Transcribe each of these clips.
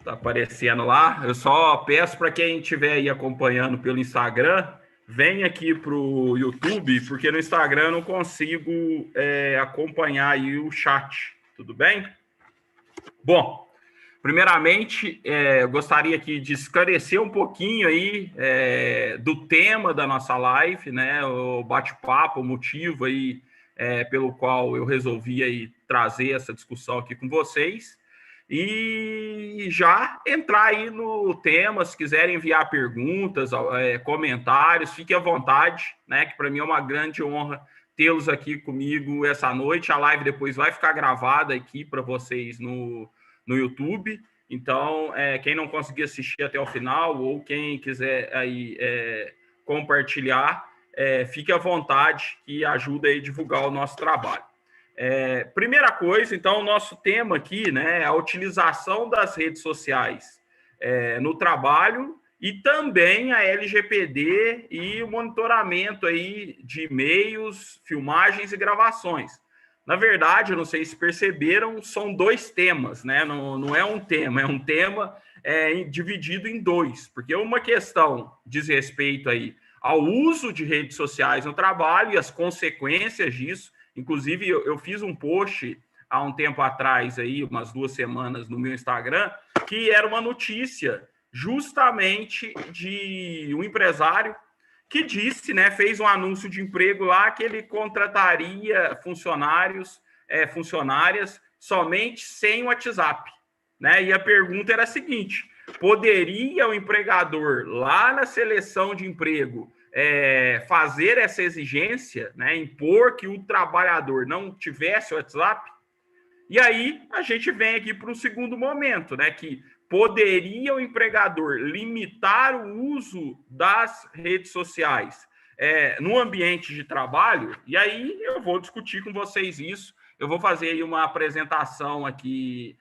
Tá aparecendo lá. Eu só peço para quem estiver aí acompanhando pelo Instagram, vem aqui para o YouTube, porque no Instagram eu não consigo acompanhar aí o chat. Tudo bem? Bom, primeiramente, eu gostaria aqui de esclarecer um pouquinho aí do tema da nossa live, né? O bate-papo, o motivo aí pelo qual eu resolvi aí trazer essa discussão aqui com vocês. E já entrar aí no tema, se quiserem enviar perguntas, comentários, fiquem à vontade, né? Que para mim é uma grande honra tê-los aqui comigo essa noite. A live depois vai ficar gravada aqui para vocês no YouTube. Então, quem não conseguir assistir até o final ou quem quiser aí compartilhar, fique à vontade e ajuda aí a divulgar o nosso trabalho. Primeira coisa, então, o nosso tema aqui, né, é a utilização das redes sociais no trabalho e também a LGPD e o monitoramento aí de e-mails, filmagens e gravações. Na verdade, eu não sei se perceberam, são dois temas, né? Não é um tema, é um tema dividido em dois, porque uma questão diz respeito aí ao uso de redes sociais no trabalho e as consequências disso. Inclusive, eu fiz um post há um tempo atrás, aí, umas 2 semanas, no meu Instagram, que era uma notícia justamente de um empresário que disse, né, fez um anúncio de emprego lá que ele contrataria funcionárias somente sem WhatsApp, né? E a pergunta era a seguinte: poderia o empregador lá na seleção de emprego fazer essa exigência, né, impor que o trabalhador não tivesse WhatsApp? E aí a gente vem aqui para o segundo momento, né, que poderia o empregador limitar o uso das redes sociais no ambiente de trabalho? E aí eu vou discutir com vocês isso. Eu vou fazer aí uma apresentação aqui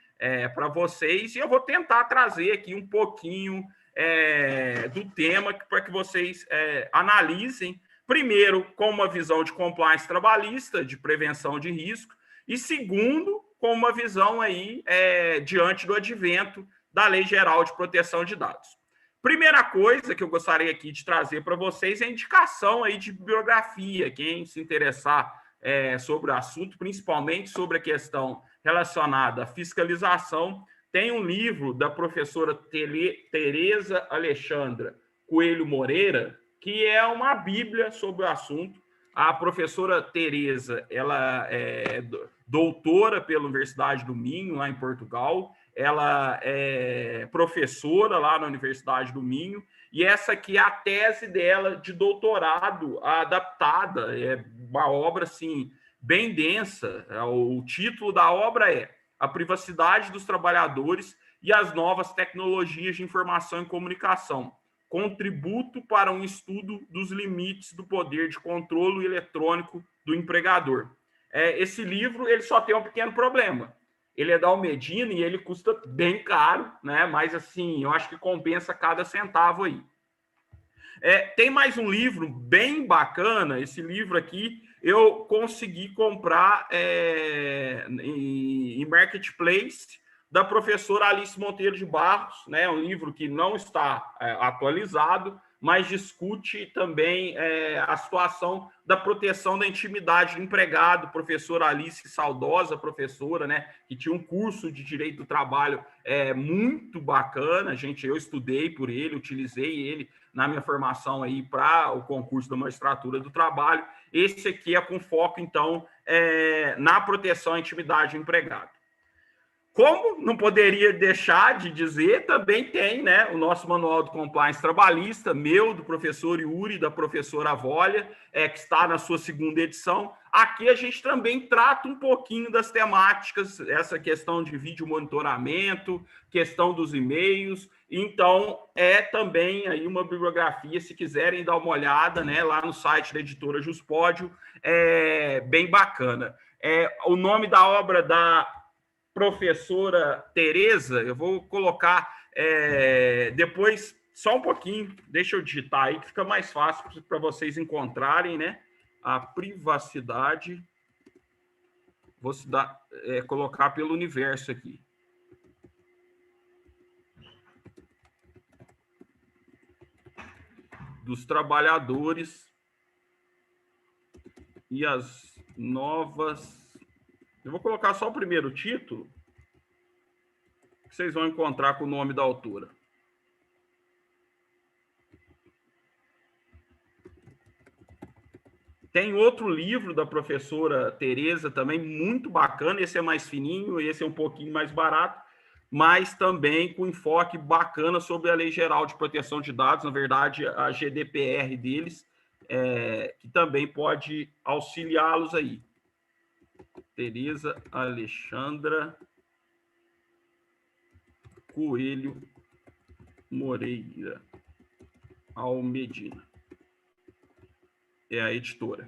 para vocês e eu vou tentar trazer aqui um pouquinho do tema para que vocês analisem, primeiro, com uma visão de compliance trabalhista, de prevenção de risco, e segundo, com uma visão aí diante do advento da Lei Geral de Proteção de Dados. Primeira coisa que eu gostaria aqui de trazer para vocês é a indicação aí de bibliografia. Quem se interessar sobre o assunto, principalmente sobre a questão relacionada à fiscalização, tem um livro da professora Tereza Alexandra Coelho Moreira, que é uma bíblia sobre o assunto. A professora Tereza, ela é doutora pela Universidade do Minho, lá em Portugal. Ela é professora lá na Universidade do Minho. E essa aqui é a tese dela de doutorado adaptada. É uma obra, assim, bem densa. O título da obra é A Privacidade dos Trabalhadores e as Novas Tecnologias de Informação e Comunicação. Contributo para um estudo dos limites do poder de controle eletrônico do empregador. Esse livro ele só tem um pequeno problema. Ele é da Almedina e ele custa bem caro, né? Mas assim, eu acho que compensa cada centavo aí. Tem mais um livro bem bacana. Esse livro aqui eu consegui comprar em Marketplace, da professora Alice Monteiro de Barros, né? Um livro que não está atualizado, mas discute também a situação da proteção da intimidade do empregado. Professora Alice, saudosa professora, né, que tinha um curso de Direito do Trabalho muito bacana. Eu estudei por ele, utilizei ele na minha formação aí para o concurso da magistratura do trabalho. Esse aqui é com foco, então, na proteção à intimidade do empregado. Como não poderia deixar de dizer, também tem, né, o nosso manual de compliance trabalhista, meu, do professor Yuri, da professora Volha, que está na sua 2ª edição. Aqui a gente também trata um pouquinho das temáticas, essa questão de vídeo monitoramento, questão dos e-mails. Então, também aí uma bibliografia, se quiserem dar uma olhada, né, lá no site da editora Juspódio, bem bacana. O nome da obra da professora Tereza, eu vou colocar depois, só um pouquinho, deixa eu digitar aí, que fica mais fácil para vocês encontrarem, né? A privacidade, vou colocar pelo universo aqui. dos Trabalhadores e as novas... Eu vou colocar só o primeiro título, que vocês vão encontrar com o nome da autora. Tem outro livro da professora Tereza também, muito bacana. Esse é mais fininho, esse é um pouquinho mais barato, mas também com enfoque bacana sobre a Lei Geral de Proteção de Dados, na verdade, a GDPR deles, que também pode auxiliá-los aí. Tereza Alexandra Coelho Moreira Almedina. É a editora.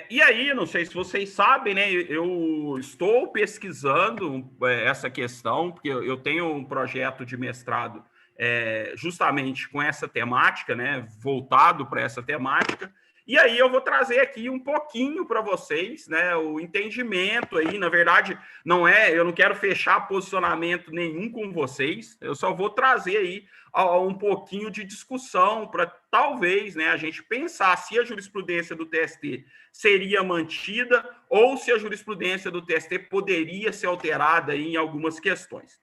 E aí, não sei se vocês sabem, né? Eu estou pesquisando essa questão, porque eu tenho um projeto de mestrado justamente com essa temática, né? Voltado para essa temática. E aí eu vou trazer aqui um pouquinho para vocês, né? O entendimento aí, na verdade, eu não quero fechar posicionamento nenhum com vocês, eu só vou trazer aí um pouquinho de discussão para talvez, né, a gente pensar se a jurisprudência do TST seria mantida ou se a jurisprudência do TST poderia ser alterada em algumas questões.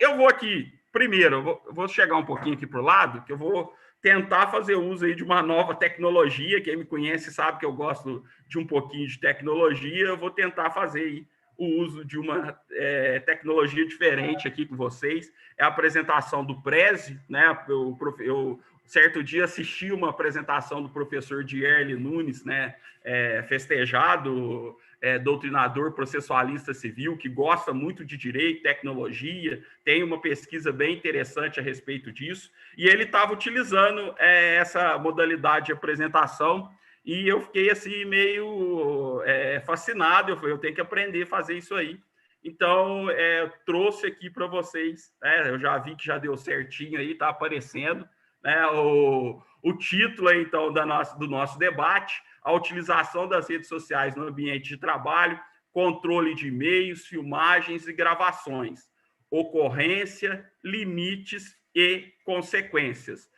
Eu vou aqui, primeiro, eu vou chegar um pouquinho aqui para o lado, que eu vou tentar fazer uso aí de uma nova tecnologia. Quem me conhece sabe que eu gosto de um pouquinho de tecnologia. Eu vou tentar fazer aí o uso de uma tecnologia diferente aqui com vocês. É a apresentação do Prezi, né? Eu certo dia assisti uma apresentação do professor Dierle Nunes, né? Festejado, doutrinador processualista civil, que gosta muito de direito, tecnologia, tem uma pesquisa bem interessante a respeito disso, e ele estava utilizando essa modalidade de apresentação, e eu fiquei assim meio fascinado. Eu falei, eu tenho que aprender a fazer isso aí. Então, eu trouxe aqui para vocês, eu já vi que já deu certinho aí, está aparecendo, né, o título aí, então, do nosso debate: a utilização das redes sociais no ambiente de trabalho, controle de e-mails, filmagens e gravações, ocorrência, limites e consequências.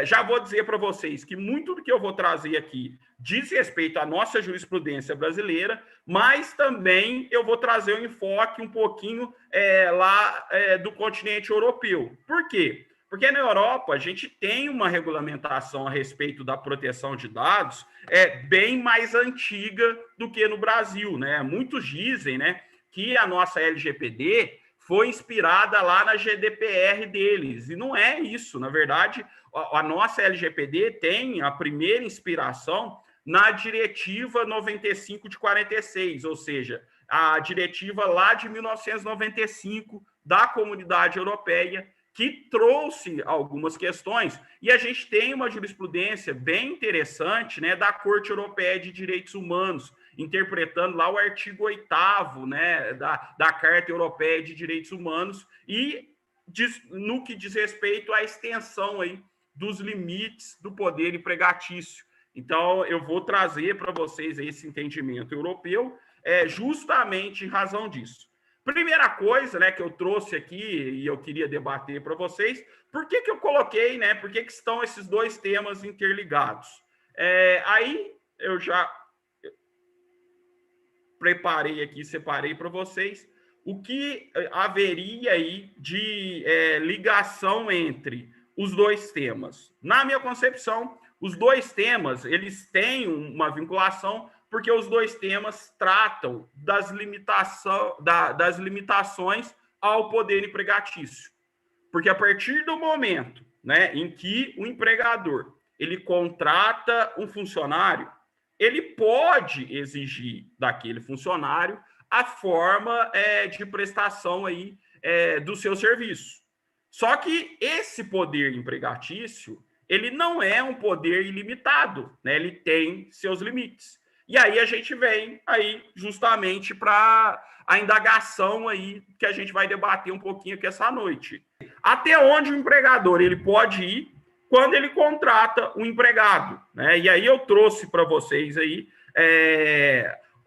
Já vou dizer para vocês que muito do que eu vou trazer aqui diz respeito à nossa jurisprudência brasileira, mas também eu vou trazer um enfoque um pouquinho lá do continente europeu. Por quê? Porque na Europa a gente tem uma regulamentação a respeito da proteção de dados bem mais antiga do que no Brasil, né? Muitos dizem, né, que a nossa LGPD foi inspirada lá na GDPR deles, e não é isso. Na verdade, a nossa LGPD tem a primeira inspiração na Diretiva 95 de 46, ou seja, a diretiva lá de 1995 da Comunidade Europeia, que trouxe algumas questões, e a gente tem uma jurisprudência bem interessante, né, da Corte Europeia de Direitos Humanos, interpretando lá o artigo 8º, né, da Carta Europeia de Direitos Humanos, e no que diz respeito à extensão aí dos limites do poder empregatício. Então, eu vou trazer para vocês esse entendimento europeu, justamente em razão disso. Primeira coisa, né, que eu trouxe aqui e eu queria debater para vocês: por que eu coloquei, né, por que estão esses dois temas interligados? Aí eu já preparei aqui, separei para vocês o que haveria aí de ligação entre os dois temas. Na minha concepção, os dois temas, eles têm uma vinculação, porque os dois temas tratam das limitações ao poder empregatício. Porque a partir do momento, né, em que o empregador ele contrata um funcionário, ele pode exigir daquele funcionário a forma de prestação aí, do seu serviço. Só que esse poder empregatício, ele não é um poder ilimitado, né? Ele tem seus limites. E aí a gente vem aí justamente para a indagação aí que a gente vai debater um pouquinho aqui essa noite. Até onde o empregador ele pode ir quando ele contrata um empregado, né? E aí eu trouxe para vocês aí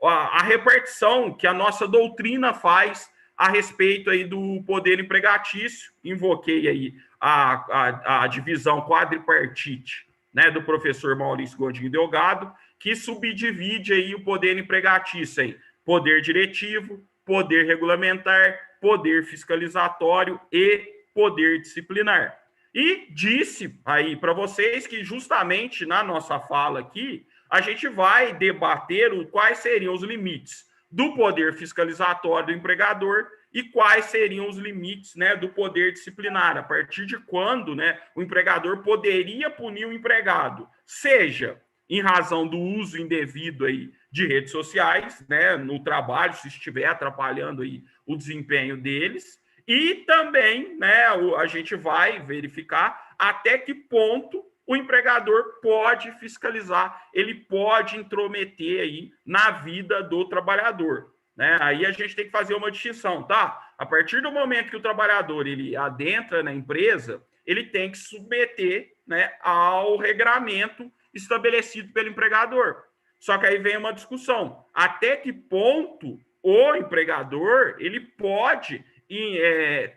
a repartição que a nossa doutrina faz a respeito aí do poder empregatício. Invoquei aí a divisão quadripartite né, do professor Maurício Godinho Delgado, que subdivide aí o poder empregatício em poder diretivo, poder regulamentar, poder fiscalizatório e poder disciplinar. E disse aí para vocês que justamente na nossa fala aqui, a gente vai debater quais seriam os limites do poder fiscalizatório do empregador e quais seriam os limites, né, do poder disciplinar, a partir de quando, né, o empregador poderia punir o empregado, seja em razão do uso indevido aí de redes sociais, né, no trabalho, se estiver atrapalhando aí o desempenho deles, e também, né, a gente vai verificar até que ponto o empregador pode fiscalizar, ele pode intrometer aí na vida do trabalhador, né? Aí a gente tem que fazer uma distinção, tá? A partir do momento que o trabalhador ele adentra na empresa, ele tem que submeter, né, ao regramento estabelecido pelo empregador. Só que aí vem uma discussão, até que ponto o empregador ele pode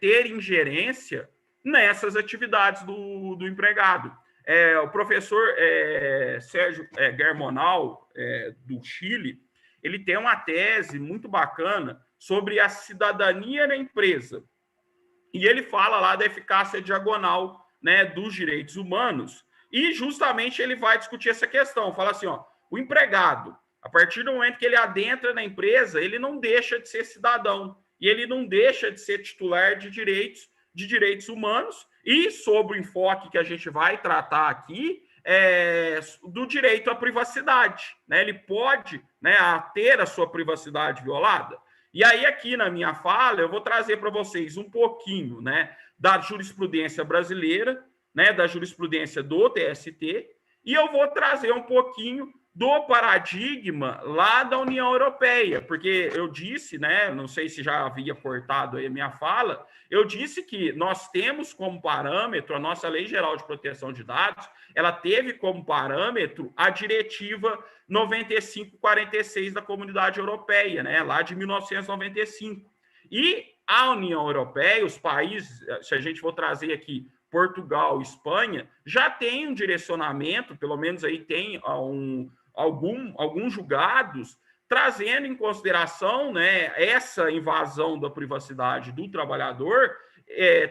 ter ingerência nessas atividades do empregado. O professor Sérgio Germonal, do Chile, ele tem uma tese muito bacana sobre a cidadania na empresa. E ele fala lá da eficácia diagonal, né, dos direitos humanos. E justamente ele vai discutir essa questão. Fala assim, ó, o empregado, a partir do momento que ele adentra na empresa, ele não deixa de ser cidadão. E ele não deixa de ser titular de direitos humanos. E sobre o enfoque que a gente vai tratar aqui, do direito à privacidade, né? Ele pode, né, ter a sua privacidade violada. E aí, aqui na minha fala, eu vou trazer para vocês um pouquinho, né, da jurisprudência brasileira, né, da jurisprudência do TST, e eu vou trazer um pouquinho do paradigma lá da União Europeia, porque eu disse, né, não sei se já havia cortado aí a minha fala, eu disse que nós temos como parâmetro, a nossa Lei Geral de Proteção de Dados, ela teve como parâmetro a Diretiva 9546 da Comunidade Europeia, né, lá de 1995. E a União Europeia, os países, se a gente for trazer aqui Portugal, Espanha, já tem um direcionamento, pelo menos aí tem alguns julgados trazendo em consideração, né, essa invasão da privacidade do trabalhador,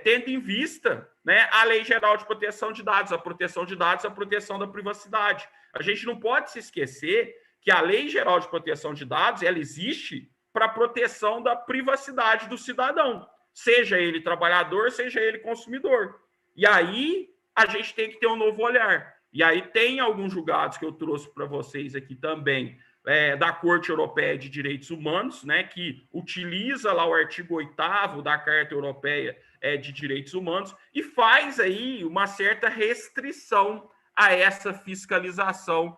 tendo em vista, né, a Lei Geral de Proteção de Dados, a proteção de dados, a proteção da privacidade. A gente não pode se esquecer que a Lei Geral de Proteção de Dados ela existe para a proteção da privacidade do cidadão, seja ele trabalhador, seja ele consumidor. E aí a gente tem que ter um novo olhar. E aí tem alguns julgados que eu trouxe para vocês aqui também, da Corte Europeia de Direitos Humanos, né, que utiliza lá o artigo 8º da Carta Europeia de Direitos Humanos e faz aí uma certa restrição a essa fiscalização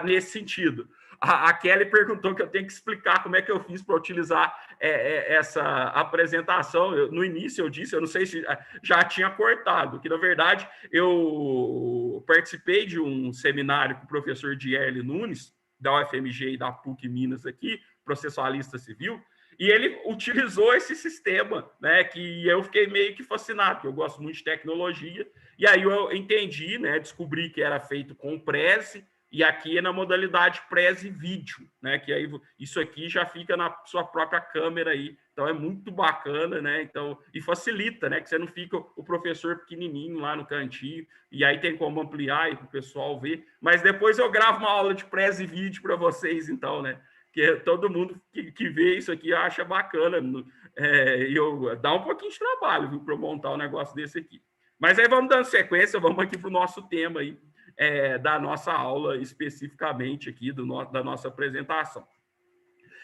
nesse sentido. A Kelly perguntou que eu tenho que explicar como é que eu fiz para utilizar essa apresentação. No início eu disse, eu não sei se já tinha cortado, que na verdade eu participei de um seminário com o professor Dierle Nunes, da UFMG e da PUC Minas aqui, processualista civil, e ele utilizou esse sistema, né, que eu fiquei meio que fascinado, porque eu gosto muito de tecnologia, e aí eu entendi, né, descobri que era feito com Prezi, e aqui é na modalidade Prezi vídeo, né? Que aí isso aqui já fica na sua própria câmera aí. Então é muito bacana, né? Então, e facilita, né? Que você não fica o professor pequenininho lá no cantinho, e aí tem como ampliar e para o pessoal ver. Mas depois eu gravo uma aula de Prezi vídeo para vocês, então, né? Que todo mundo que vê isso aqui acha bacana. Dá um pouquinho de trabalho, viu, para eu montar um negócio desse aqui. Mas aí vamos dando sequência, vamos aqui para o nosso tema aí. Da nossa aula especificamente aqui, da nossa apresentação.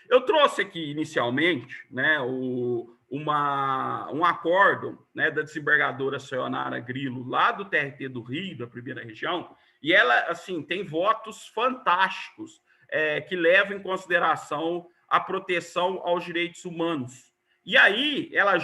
Eu trouxe aqui inicialmente, né, um acordo, né, da desembargadora Sayonara Grillo, lá do TRT do Rio, da primeira região, e ela assim tem votos fantásticos que levam em consideração a proteção aos direitos humanos. E aí, ela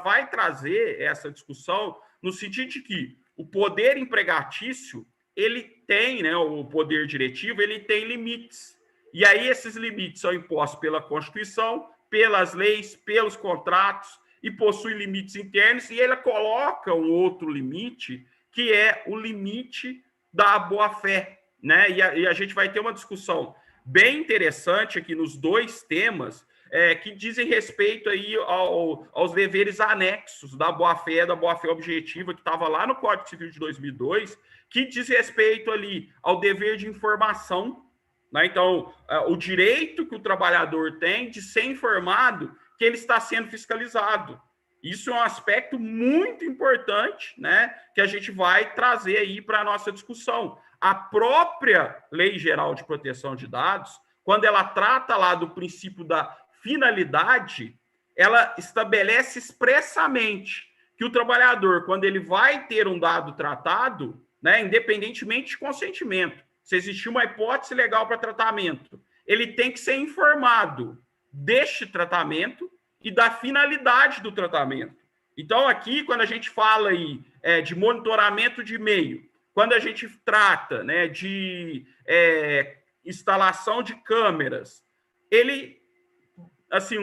vai trazer essa discussão no sentido de que o poder empregatício, ele tem, né, o poder diretivo, ele tem limites. E aí esses limites são impostos pela Constituição, pelas leis, pelos contratos, e possui limites internos, e ela coloca um outro limite, que é o limite da boa-fé, né? E a gente vai ter uma discussão bem interessante aqui nos dois temas, que dizem respeito aí aos deveres anexos da boa-fé objetiva, que estava lá no Código Civil de 2002, que diz respeito ali ao dever de informação, né? Então, o direito que o trabalhador tem de ser informado que ele está sendo fiscalizado. Isso é um aspecto muito importante, né, que a gente vai trazer aí para a nossa discussão. A própria Lei Geral de Proteção de Dados, quando ela trata lá do princípio da finalidade, ela estabelece expressamente que o trabalhador, quando ele vai ter um dado tratado, né, independentemente de consentimento, se existir uma hipótese legal para tratamento, ele tem que ser informado deste tratamento e da finalidade do tratamento. Então, aqui, quando a gente fala aí, de monitoramento de e-mail, quando a gente trata, né, de instalação de câmeras, ele, assim,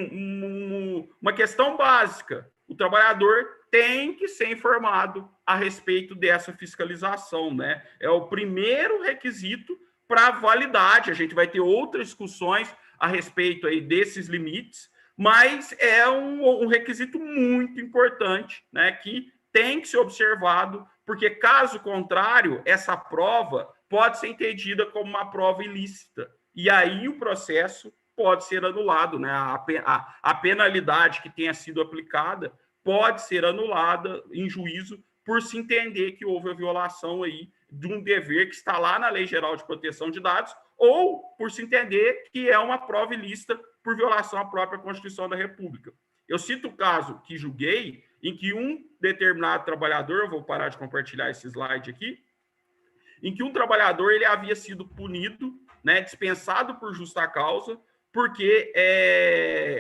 uma questão básica, o trabalhador tem que ser informado a respeito dessa fiscalização, né? É o primeiro requisito para validade. A gente vai ter outras discussões a respeito aí desses limites, mas é um requisito muito importante, né, que tem que ser observado, porque, caso contrário, essa prova pode ser entendida como uma prova ilícita, e aí o processo pode ser anulado, né? A penalidade que tenha sido aplicada pode ser anulada em juízo por se entender que houve a violação aí de um dever que está lá na Lei Geral de Proteção de Dados, ou por se entender que é uma prova ilícita por violação à própria Constituição da República. Eu cito o caso que julguei, em que um determinado trabalhador, eu vou parar de compartilhar esse slide aqui, em que um trabalhador ele havia sido punido, né, dispensado por justa causa, porque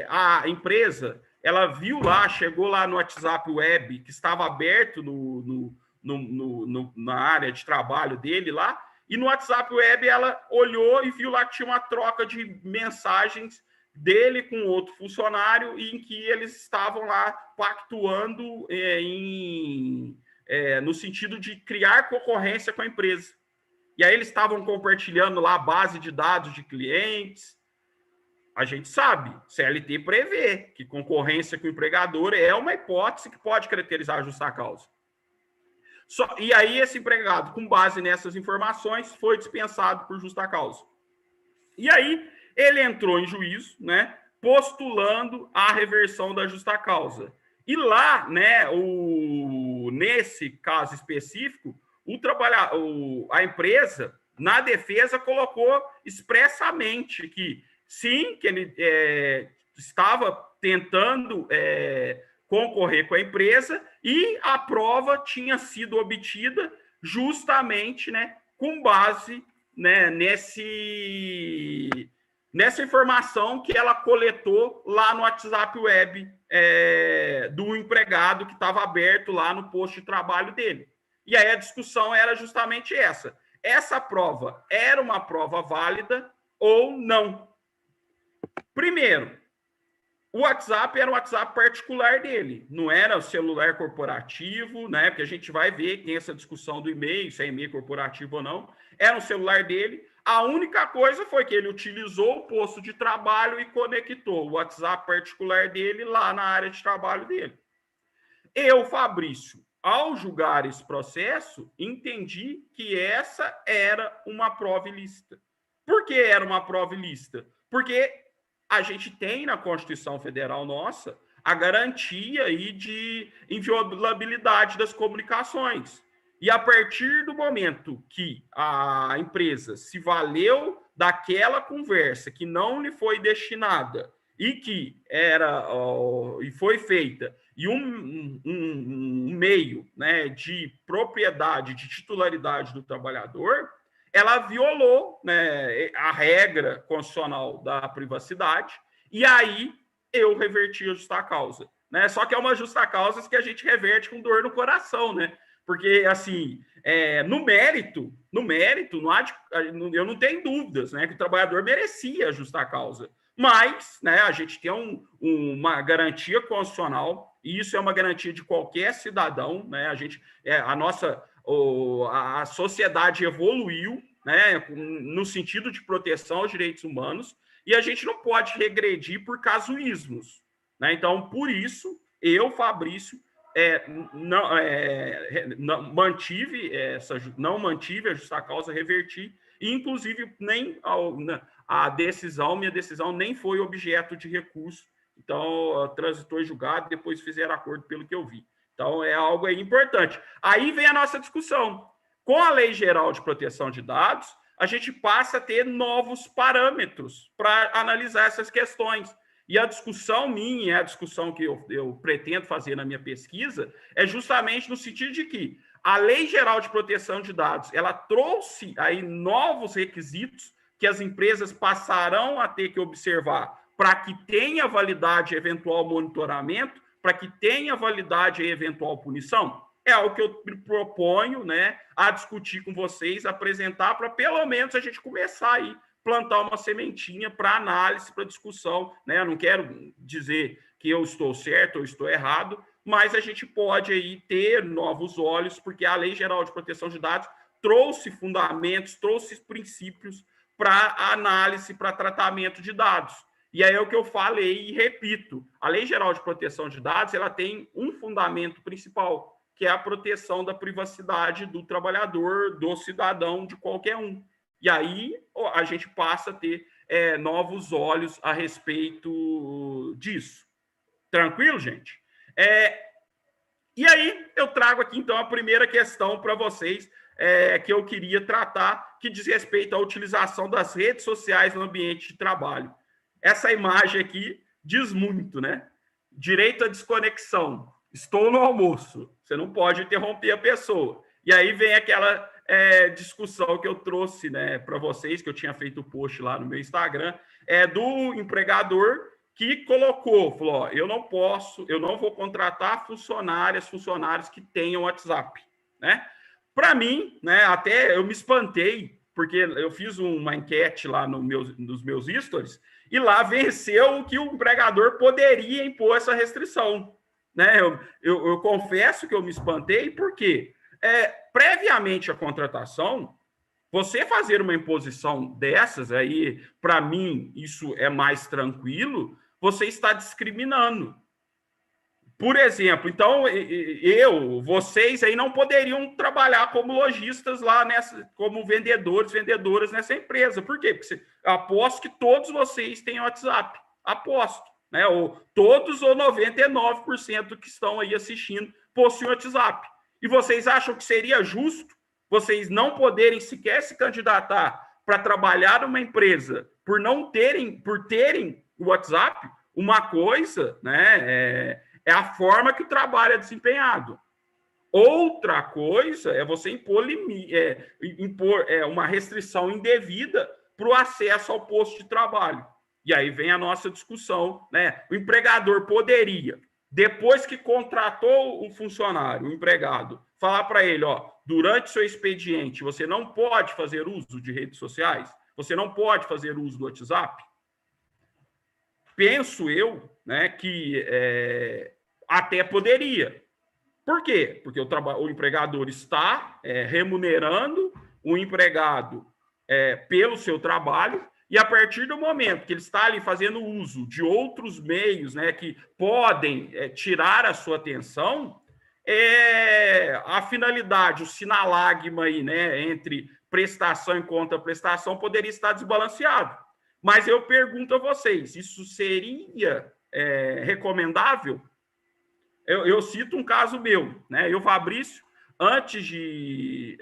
a empresa, ela viu lá, chegou lá no WhatsApp Web, que estava aberto na área de trabalho dele lá, e no WhatsApp Web ela olhou e viu lá que tinha uma troca de mensagens dele com outro funcionário, em que eles estavam lá pactuando no sentido de criar concorrência com a empresa. E aí eles estavam compartilhando lá a base de dados de clientes. A gente sabe, CLT prevê que concorrência com o empregador é uma hipótese que pode caracterizar a justa causa. E aí esse empregado, com base nessas informações, foi dispensado por justa causa. E aí ele entrou em juízo, né, postulando a reversão da justa causa. E lá, né, nesse caso específico, a empresa, na defesa, colocou expressamente que sim, que ele estava tentando concorrer com a empresa, e a prova tinha sido obtida justamente, né, com base, né, nessa informação que ela coletou lá no WhatsApp Web do empregado que estava aberto lá no posto de trabalho dele. E aí a discussão era justamente essa. Essa prova era uma prova válida ou não? Primeiro, o WhatsApp era um WhatsApp particular dele, não era o celular corporativo, né? Porque a gente vai ver que tem essa discussão do e-mail, se é e-mail corporativo ou não. Era um celular dele. A única coisa foi que ele utilizou o posto de trabalho e conectou o WhatsApp particular dele lá na área de trabalho dele. Eu, Fabrício, ao julgar esse processo, entendi que essa era uma prova ilícita. Por que era uma prova ilícita? Porque a gente tem na Constituição Federal nossa a garantia aí de inviolabilidade das comunicações. E a partir do momento que a empresa se valeu daquela conversa que não lhe foi destinada e que e foi feita e um meio, né, de propriedade, de titularidade do trabalhador, ela violou, né, a regra constitucional da privacidade, e aí eu reverti a justa causa, né? Só que é uma justa causa que a gente reverte com dor no coração, né? Porque, assim, no mérito, não há eu não tenho dúvidas, né, que o trabalhador merecia a justa causa. Mas, né, a gente tem uma garantia constitucional, e isso é uma garantia de qualquer cidadão, né? a sociedade evoluiu, né, no sentido de proteção aos direitos humanos, e a gente não pode regredir por casuísmos, né? Então, por isso, eu, Fabrício, não mantive a justa causa, reverti, e, inclusive, nem minha decisão nem foi objeto de recurso. Então, transitou em julgado, depois fizeram acordo pelo que eu vi. Então, é algo aí importante. Aí vem a nossa discussão. Com a Lei Geral de Proteção de Dados, a gente passa a ter novos parâmetros para analisar essas questões. E a discussão minha, a discussão que eu pretendo fazer na minha pesquisa, é justamente no sentido de que a Lei Geral de Proteção de Dados, ela trouxe aí novos requisitos que as empresas passarão a ter que observar para que tenha validade eventual monitoramento, para que tenha validade e eventual punição. É algo que eu me proponho, né, a discutir com vocês, apresentar, para pelo menos a gente começar aí, plantar uma sementinha para análise, para discussão, né? Eu não quero dizer que eu estou certo ou estou errado, mas a gente pode aí ter novos olhos, porque a Lei Geral de Proteção de Dados trouxe fundamentos, trouxe princípios para análise, para tratamento de dados. E aí é o que eu falei e repito, a Lei Geral de Proteção de Dados, ela tem um fundamento principal, que é a proteção da privacidade do trabalhador, do cidadão, de qualquer um. E aí a gente passa a ter novos olhos a respeito disso. Tranquilo, gente? E aí eu trago aqui, então, a primeira questão para vocês, que eu queria tratar, que diz respeito à utilização das redes sociais no ambiente de trabalho. Essa imagem aqui diz muito, né? Direito à desconexão. Estou no almoço. Você não pode interromper a pessoa. E aí vem aquela discussão que eu trouxe, né, para vocês, que eu tinha feito o post lá no meu Instagram, do empregador que falou, ó, eu não vou contratar funcionários que tenham WhatsApp, né? Para mim, né, até eu me espantei, porque eu fiz uma enquete lá nos meus stories, e lá venceu que o empregador poderia impor essa restrição, né? Eu confesso que eu me espantei, porque previamente à contratação, você fazer uma imposição dessas, aí, para mim, isso é mais tranquilo, você está discriminando. Por exemplo, então, vocês aí não poderiam trabalhar como lojistas lá como vendedoras nessa empresa. Por quê? Porque aposto que todos vocês têm WhatsApp. Aposto. Né? Todos ou 99% que estão aí assistindo possuem WhatsApp. E vocês acham que seria justo vocês não poderem sequer se candidatar para trabalhar numa empresa por terem o WhatsApp? Uma coisa, né, é a forma que o trabalho é desempenhado. Outra coisa é você impor uma restrição indevida para o acesso ao posto de trabalho. E aí vem a nossa discussão, né? O empregador poderia, depois que contratou um funcionário, um empregado, falar para ele, ó, durante seu expediente, você não pode fazer uso de redes sociais, você não pode fazer uso do WhatsApp. Penso eu, né, que até poderia. Por quê? Porque o empregador está remunerando o empregado pelo seu trabalho, e a partir do momento que ele está ali fazendo uso de outros meios, né, que podem tirar a sua atenção, a finalidade, o sinalagma aí, né, entre prestação e contra-prestação poderia estar desbalanceado. Mas eu pergunto a vocês, isso seria recomendável? Eu cito um caso meu, né? Eu, Fabrício, antes de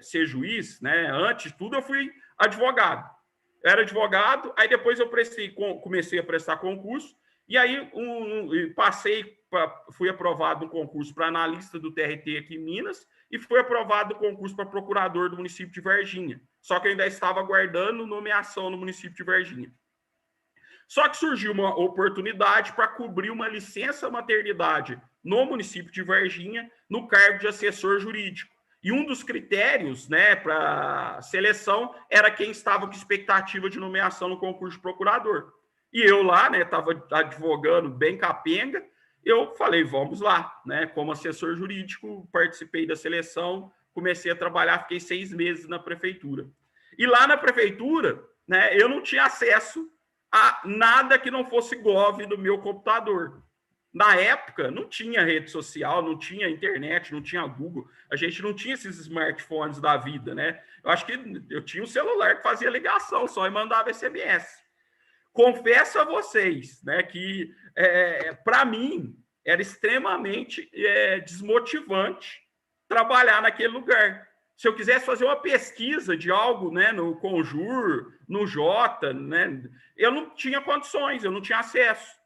ser juiz, né? Antes de tudo, eu fui advogado. Eu era advogado, aí depois eu comecei a prestar concurso, e aí fui aprovado no concurso para analista do TRT aqui em Minas, e fui aprovado no concurso para procurador do município de Varginha. Só que eu ainda estava aguardando nomeação no município de Varginha. Só que surgiu uma oportunidade para cobrir uma licença maternidade no município de Varginha, no cargo de assessor jurídico. E um dos critérios, né, para seleção era quem estava com expectativa de nomeação no concurso de procurador. E eu lá, né, estava advogando bem capenga, eu falei, vamos lá, né? Como assessor jurídico, participei da seleção, comecei a trabalhar, fiquei 6 meses na prefeitura. E lá na prefeitura, né, eu não tinha acesso a nada que não fosse Gov do meu computador. Na época, não tinha rede social, não tinha internet, não tinha Google, a gente não tinha esses smartphones da vida, né? Eu acho que eu tinha um celular que fazia ligação só e mandava SMS. Confesso a vocês, né, que para mim era extremamente desmotivante trabalhar naquele lugar. Se eu quisesse fazer uma pesquisa de algo, né, no Conjur, no Jota, né, eu não tinha condições, eu não tinha acesso.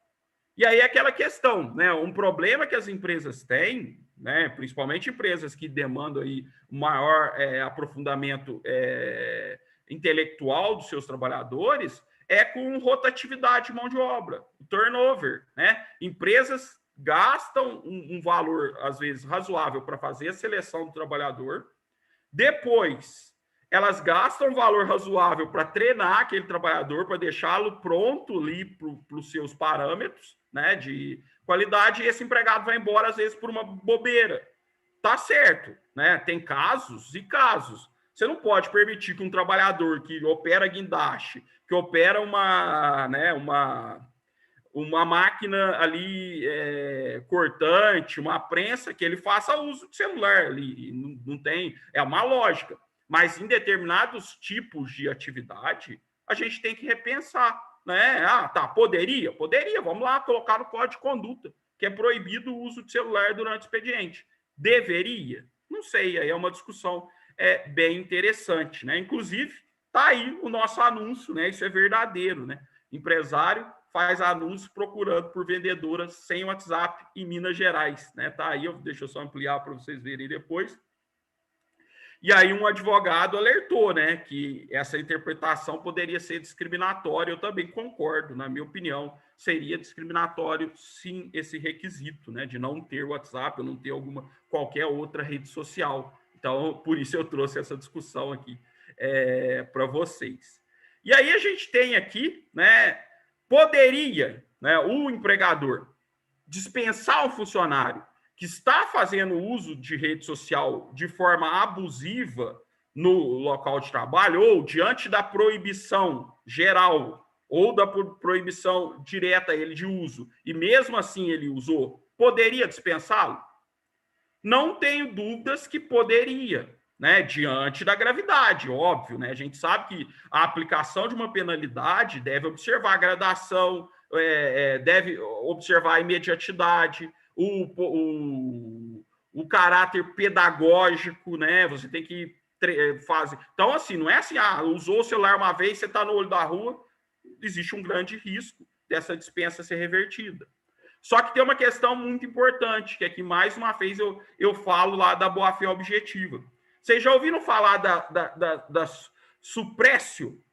E aí aquela questão, né, um problema que as empresas têm, né, principalmente empresas que demandam aí maior aprofundamento intelectual dos seus trabalhadores, é com rotatividade de mão de obra, turnover, né? Empresas gastam um valor, às vezes, razoável para fazer a seleção do trabalhador, depois elas gastam um valor razoável para treinar aquele trabalhador, para deixá-lo pronto ali para os seus parâmetros, né, de qualidade, e esse empregado vai embora, às vezes, por uma bobeira. Tá certo, né? Tem casos e casos. Você não pode permitir que um trabalhador que opera guindaste, que opera uma máquina ali cortante, uma prensa, que ele faça uso de celular ali. Não tem, é uma lógica. Mas em determinados tipos de atividade, a gente tem que repensar, né? Ah, tá, poderia, vamos lá colocar no código de conduta, que é proibido o uso de celular durante o expediente. Deveria? Não sei, aí é uma discussão bem interessante, né? Inclusive, tá aí o nosso anúncio, né? Isso é verdadeiro, né? Empresário faz anúncio procurando por vendedoras sem WhatsApp em Minas Gerais, né? Tá aí, deixa eu só ampliar para vocês verem depois. E aí um advogado alertou, né, que essa interpretação poderia ser discriminatória. Eu também concordo, na minha opinião, seria discriminatório sim esse requisito, né, de não ter WhatsApp ou não ter qualquer outra rede social. Então, por isso eu trouxe essa discussão aqui para vocês. E aí a gente tem aqui, né, poderia, né, o empregador dispensar um funcionário que está fazendo uso de rede social de forma abusiva no local de trabalho, ou diante da proibição geral, ou da proibição direta a ele de uso, e mesmo assim ele usou, poderia dispensá-lo? Não tenho dúvidas que poderia, né, diante da gravidade, óbvio, né? A gente sabe que a aplicação de uma penalidade deve observar a gradação, deve observar a imediatidade, o caráter pedagógico, né? Você tem que fazer. Então, assim, não é assim, usou o celular uma vez, você está no olho da rua, existe um grande risco dessa dispensa ser revertida. Só que tem uma questão muito importante, que é que, mais uma vez, eu falo lá da boa-fé objetiva. Vocês já ouviram falar da suprécio?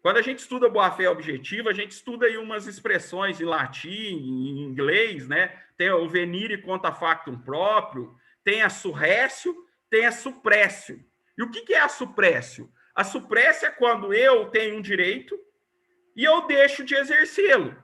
Quando a gente estuda boa-fé objetiva, a gente estuda aí umas expressões em latim, em inglês, né? Tem o venire contra factum próprio, tem a surrécio, tem a suprécio. E o que é a suprécio? A suprécio é quando eu tenho um direito e eu deixo de exercê-lo.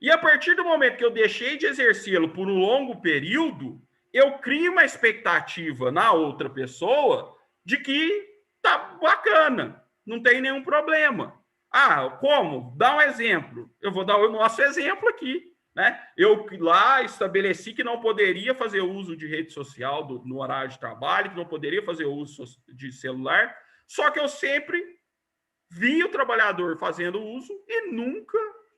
E a partir do momento que eu deixei de exercê-lo por um longo período, eu crio uma expectativa na outra pessoa de que tá bacana, não tem nenhum problema. Ah, como? Dá um exemplo. Eu vou dar o nosso exemplo aqui, né? Eu lá estabeleci que não poderia fazer uso de rede social no horário de trabalho, que não poderia fazer uso de celular, só que eu sempre vi o trabalhador fazendo uso e nunca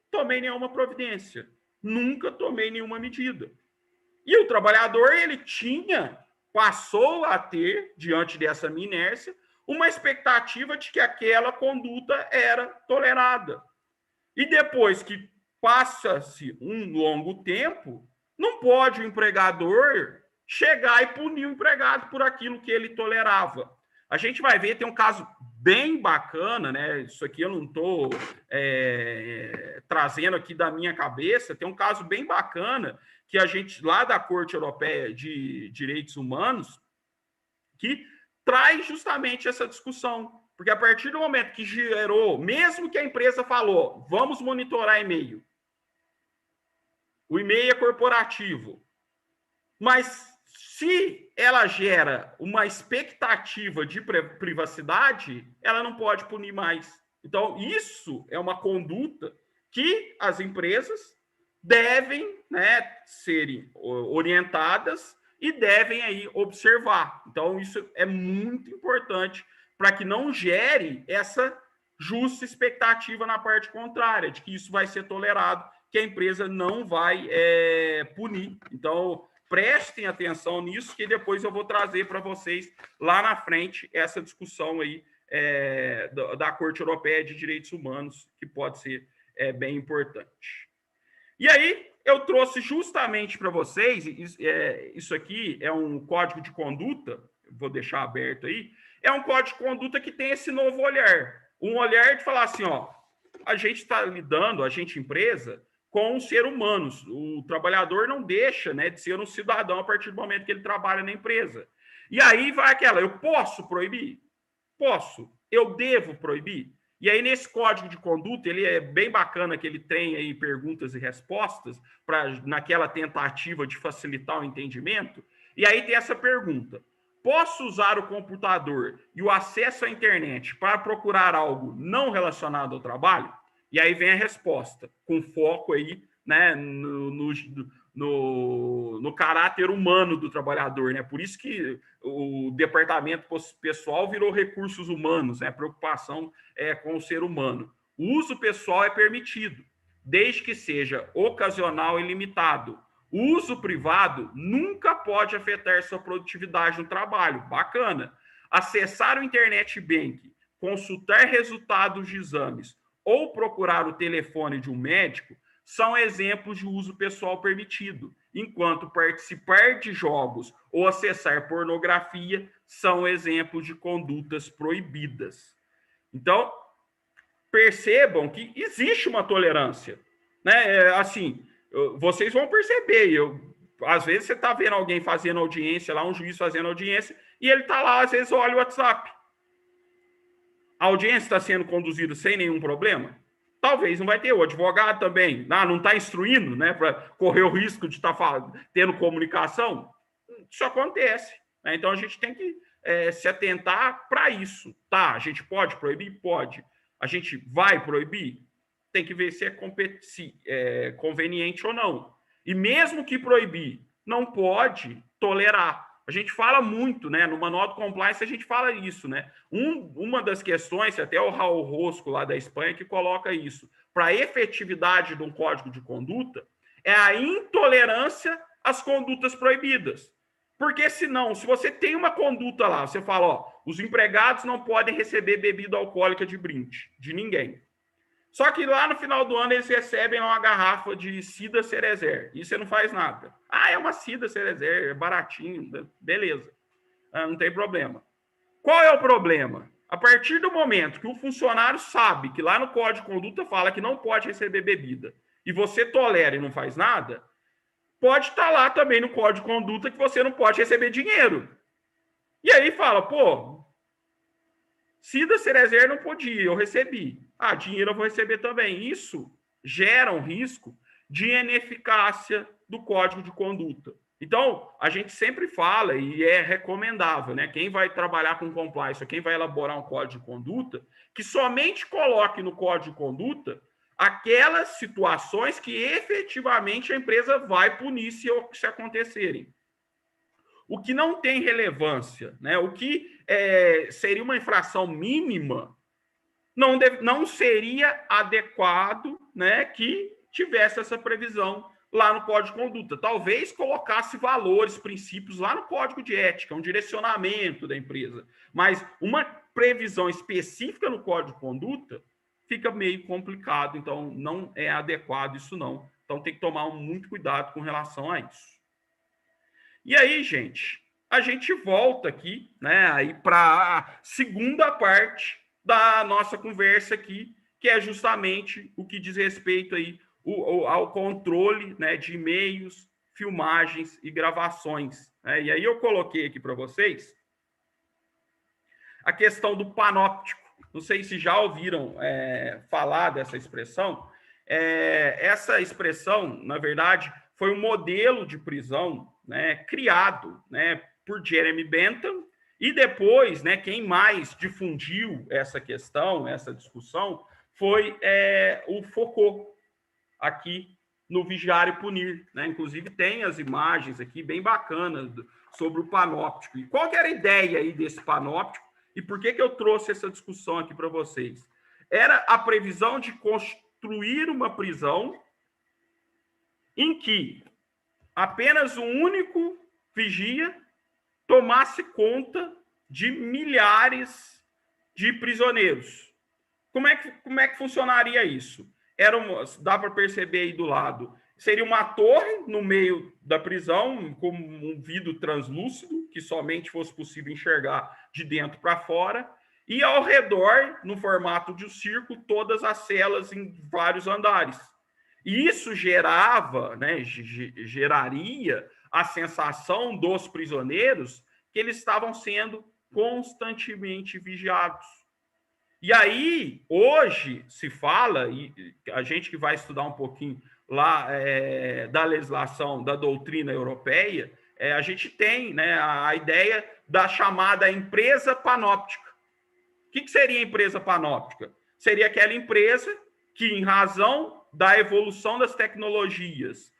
tomei nenhuma providência, nunca tomei nenhuma medida. E o trabalhador, ele passou a ter, diante dessa minha inércia, uma expectativa de que aquela conduta era tolerada. E depois que passa-se um longo tempo, não pode o empregador chegar e punir o empregado por aquilo que ele tolerava. A gente vai ver, tem um caso bem bacana, né? Isso aqui eu não estou trazendo aqui da minha cabeça, tem um caso bem bacana que a gente, lá da Corte Europeia de Direitos Humanos, que traz justamente essa discussão. Porque a partir do momento que gerou, mesmo que a empresa falou, vamos monitorar e-mail, o e-mail é corporativo, mas se ela gera uma expectativa de privacidade, ela não pode punir mais. Então, isso é uma conduta que as empresas devem, né, serem orientadas e devem aí observar. Então, isso é muito importante para que não gere essa justa expectativa na parte contrária, de que isso vai ser tolerado, que a empresa não vai punir. Então, prestem atenção nisso, que depois eu vou trazer para vocês lá na frente essa discussão aí da Corte Europeia de Direitos Humanos, que pode ser bem importante. E aí, eu trouxe justamente para vocês, isso aqui é um código de conduta, vou deixar aberto aí, é um código de conduta que tem esse novo olhar. Um olhar de falar assim, ó, a gente está lidando, a gente empresa, com os seres humanos. O trabalhador não deixa, né, de ser um cidadão a partir do momento que ele trabalha na empresa. E aí vai aquela, eu posso proibir? Posso. Eu devo proibir? E aí, nesse código de conduta, ele é bem bacana que ele tem aí perguntas e respostas naquela tentativa de facilitar o entendimento. E aí tem essa pergunta. Posso usar o computador e o acesso à internet para procurar algo não relacionado ao trabalho? E aí vem a resposta, com foco aí, né, no caráter humano do trabalhador, né? Por isso que o departamento pessoal virou recursos humanos, né? Preocupação com o ser humano. O uso pessoal é permitido, desde que seja ocasional e limitado. O uso privado nunca pode afetar sua produtividade no trabalho. Bacana. Acessar o Internet Bank, consultar resultados de exames ou procurar o telefone de um médico são exemplos de uso pessoal permitido, enquanto participar de jogos ou acessar pornografia são exemplos de condutas proibidas. Então, percebam que existe uma tolerância, né? Assim, vocês vão perceber, às vezes você está vendo alguém fazendo audiência lá, um juiz fazendo audiência, e ele está lá, às vezes olha o WhatsApp. A audiência está sendo conduzida sem nenhum problema? Talvez não vai ter. O advogado também não está instruindo, né, para correr o risco de estar tendo comunicação. Isso acontece, né? Então a gente tem que se atentar para isso. Tá, a gente pode proibir? Pode. A gente vai proibir? Tem que ver se é conveniente ou não. E mesmo que proibir, não pode tolerar. A gente fala muito, né? No Manual do Compliance a gente fala isso, né? Uma das questões, até o Raul Rosco lá da Espanha que coloca isso, para a efetividade de um código de conduta, é a intolerância às condutas proibidas. Porque senão, se você tem uma conduta lá, você fala, ó, os empregados não podem receber bebida alcoólica de brinde, de ninguém. Só que lá no final do ano eles recebem uma garrafa de Cidra Cerezer e você não faz nada. Ah, é uma Cidra Cerezer, é baratinho, beleza. Não tem problema. Qual é o problema? A partir do momento que o funcionário sabe que lá no Código de Conduta fala que não pode receber bebida e você tolera e não faz nada, pode estar lá também no Código de Conduta que você não pode receber dinheiro. E aí fala, pô, Cidra Cerezer não podia, eu recebi. Ah, dinheiro eu vou receber também. Isso gera um risco de ineficácia do código de conduta. Então, a gente sempre fala, e é recomendável, né? Quem vai trabalhar com compliance, quem vai elaborar um código de conduta, que somente coloque no código de conduta aquelas situações que efetivamente a empresa vai punir se acontecerem. O que não tem relevância, né? O que seria uma infração mínima, não seria adequado, né, que tivesse essa previsão lá no Código de Conduta. Talvez colocasse valores, princípios lá no Código de Ética, um direcionamento da empresa. Mas uma previsão específica no Código de Conduta fica meio complicado, então não é adequado isso não. Então tem que tomar muito cuidado com relação a isso. E aí, gente, a gente volta aqui, né, aí para a segunda parte da nossa conversa aqui, que é justamente o que diz respeito aí ao controle, né, de e-mails, filmagens e gravações, né? E aí eu coloquei aqui para vocês a questão do panóptico. Não sei se já ouviram falar dessa expressão. Essa expressão, na verdade, foi um modelo de prisão, né, criado, né, por Jeremy Bentham, e depois, né, quem mais difundiu essa questão, essa discussão, foi o Foucault, aqui no Vigiar e Punir, né? Inclusive tem as imagens aqui bem bacanas sobre o panóptico. E qual que era a ideia aí desse panóptico e por que eu trouxe essa discussão aqui para vocês? Era a previsão de construir uma prisão em que apenas um único vigia tomasse conta de milhares de prisioneiros. Como é que funcionaria isso? Dá para perceber aí do lado, seria uma torre no meio da prisão, com um vidro translúcido, que somente fosse possível enxergar de dentro para fora, e ao redor, no formato de um círculo, todas as celas em vários andares. E isso gerava, né, geraria a sensação dos prisioneiros que eles estavam sendo constantemente vigiados. E aí, hoje, se fala, e a gente que vai estudar um pouquinho lá da legislação, da doutrina europeia, a gente tem, né, a ideia da chamada empresa panóptica. O que seria a empresa panóptica? Seria aquela empresa que, em razão da evolução das tecnologias,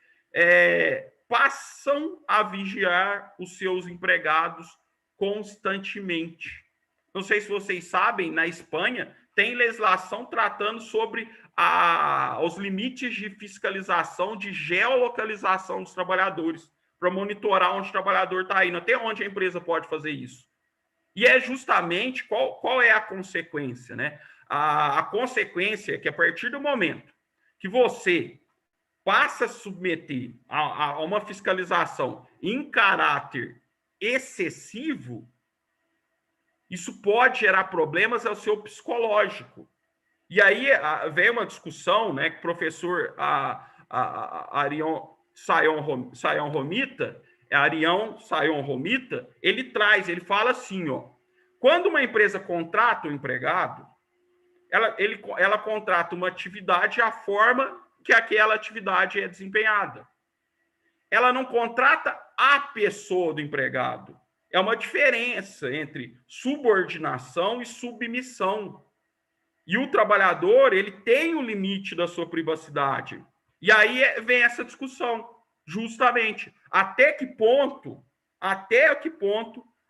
passam a vigiar os seus empregados constantemente. Não sei se vocês sabem, na Espanha tem legislação tratando sobre os limites de fiscalização, de geolocalização dos trabalhadores, para monitorar onde o trabalhador está indo, até onde a empresa pode fazer isso. E é justamente qual é a consequência, né? A consequência é que, a partir do momento que você passa a submeter a uma fiscalização em caráter excessivo, isso pode gerar problemas ao seu psicológico. E aí vem uma discussão, né, que o professor Arion Sayon Romita, ele fala assim, ó, quando uma empresa contrata um empregado, ela contrata uma atividade a forma que aquela atividade é desempenhada. Ela não contrata a pessoa do empregado. É uma diferença entre subordinação e submissão. E o trabalhador, ele tem o limite da sua privacidade. E aí vem essa discussão, justamente, até que ponto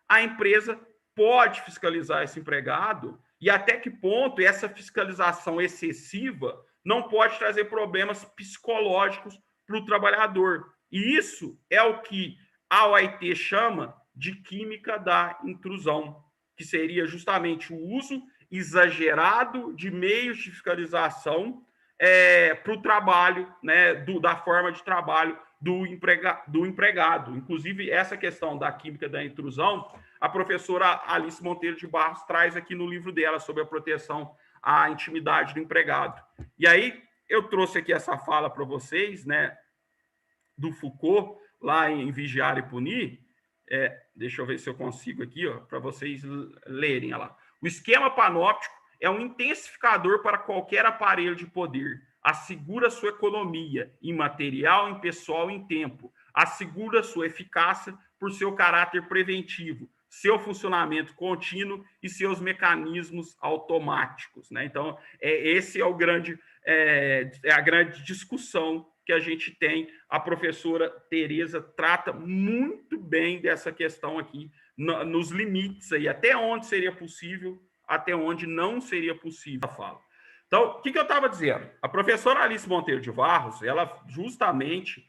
a empresa pode fiscalizar esse empregado e até que ponto essa fiscalização excessiva não pode trazer problemas psicológicos para o trabalhador. E isso é o que a OIT chama de química da intrusão, que seria justamente o uso exagerado de meios de fiscalização para o trabalho, né, da forma de trabalho do empregado. Inclusive, essa questão da química da intrusão, a professora Alice Monteiro de Barros traz aqui no livro dela sobre a proteção à intimidade do empregado. E aí, eu trouxe aqui essa fala para vocês, né, do Foucault, lá em Vigiar e Punir. Deixa eu ver se eu consigo aqui, para vocês lerem lá. O esquema panóptico é um intensificador para qualquer aparelho de poder. Assegura sua economia em material, em pessoal, em tempo. Assegura sua eficácia por seu caráter preventivo, seu funcionamento contínuo e seus mecanismos automáticos, né? Então, esse é a grande discussão que a gente tem. A professora Tereza trata muito bem dessa questão aqui, nos limites aí, até onde seria possível, até onde não seria possível. Então, o que eu estava dizendo? A professora Alice Monteiro de Barros, ela justamente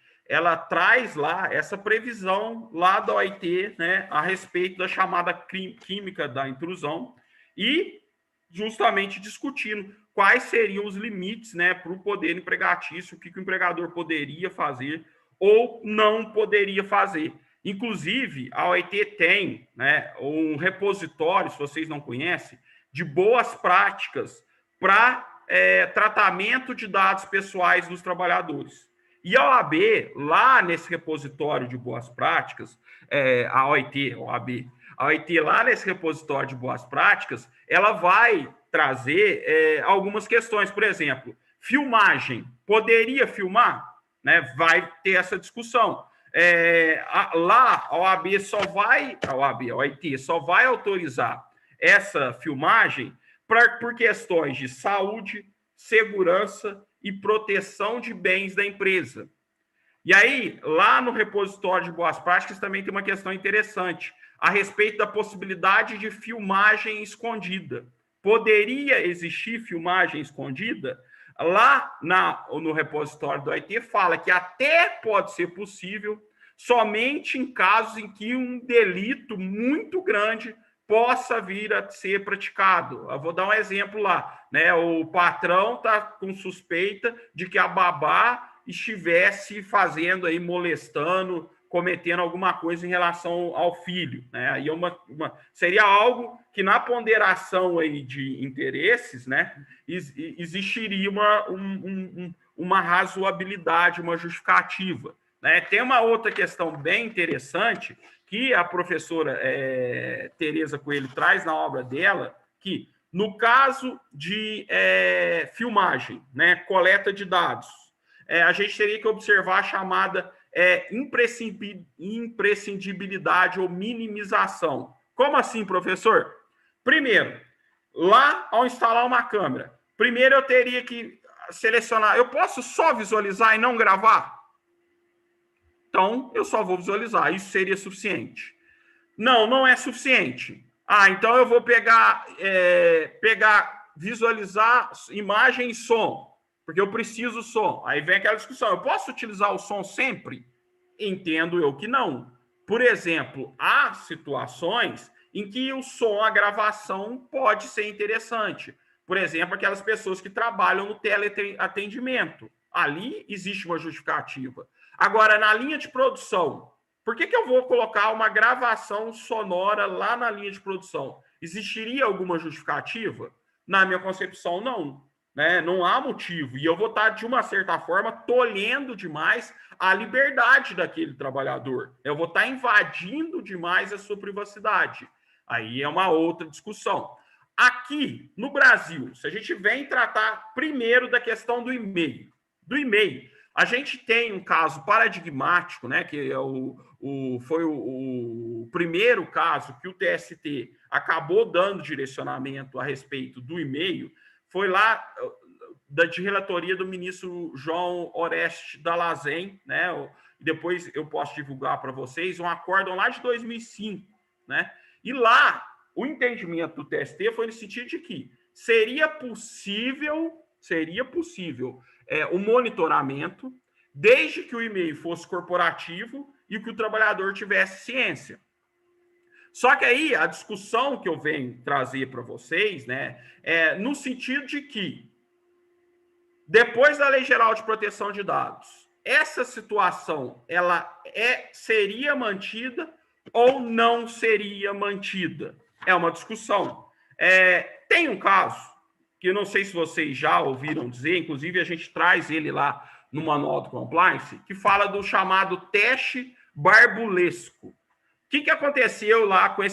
traz lá essa previsão lá da OIT, né, a respeito da chamada química da intrusão e justamente discutindo quais seriam os limites, né, para o poder empregatício, o que o empregador poderia fazer ou não poderia fazer. Inclusive, a OIT tem, né, um repositório, se vocês não conhecem, de boas práticas para tratamento de dados pessoais dos trabalhadores. E a OAB, lá nesse repositório de boas práticas, a OIT lá nesse repositório de boas práticas, ela vai trazer algumas questões. Por exemplo, filmagem. Poderia filmar? né? Vai ter essa discussão. Lá, a OIT só vai autorizar essa filmagem por questões de saúde, segurança e proteção de bens da empresa. E aí, lá no repositório de boas práticas, também tem uma questão interessante a respeito da possibilidade de filmagem escondida. Poderia existir filmagem escondida? Lá no repositório do OIT fala que até pode ser possível somente em casos em que um delito muito grande possa vir a ser praticado. Eu vou dar um exemplo lá, né? O patrão está com suspeita de que a babá estivesse fazendo aí, molestando, cometendo alguma coisa em relação ao filho, né? Aí seria algo que na ponderação aí de interesses, né, existiria uma razoabilidade, uma justificativa, né? Tem uma outra questão bem interessante que a professora Tereza Coelho traz na obra dela, que no caso de filmagem, né, coleta de dados, a gente teria que observar a chamada imprescindibilidade ou minimização. Como assim, professor? Primeiro, lá ao instalar uma câmera, primeiro eu teria que selecionar, eu posso só visualizar e não gravar? Então, eu só vou visualizar, isso seria suficiente. Não, não é suficiente. Então eu vou visualizar imagem e som, porque eu preciso do som. Aí vem aquela discussão, eu posso utilizar o som sempre? Entendo eu que não. Por exemplo, há situações em que o som, a gravação pode ser interessante. Por exemplo, aquelas pessoas que trabalham no teleatendimento. Ali existe uma justificativa. Agora, na linha de produção, por que eu vou colocar uma gravação sonora lá na linha de produção? Existiria alguma justificativa? Na minha concepção, não. Né? Não há motivo. E eu vou estar, de uma certa forma, tolhendo demais a liberdade daquele trabalhador. Eu vou estar invadindo demais a sua privacidade. Aí é uma outra discussão. Aqui, no Brasil, se a gente vem tratar primeiro da questão do e-mail, a gente tem um caso paradigmático, né, que foi o primeiro caso que o TST acabou dando direcionamento a respeito do e-mail, foi lá de relatoria do ministro João Oreste Dallazen, né? Depois eu posso divulgar para vocês um acórdão lá de 2005, né? E lá o entendimento do TST foi no sentido de que seria possível o monitoramento, desde que o e-mail fosse corporativo e que o trabalhador tivesse ciência. Só que aí a discussão que eu venho trazer para vocês, né, é no sentido de que, depois da Lei Geral de Proteção de Dados, essa situação ela seria mantida ou não seria mantida? É uma discussão. Tem um caso que eu não sei se vocês já ouviram dizer, inclusive a gente traz ele lá no Manual do Compliance, que fala do chamado teste barbulesco. O que aconteceu lá com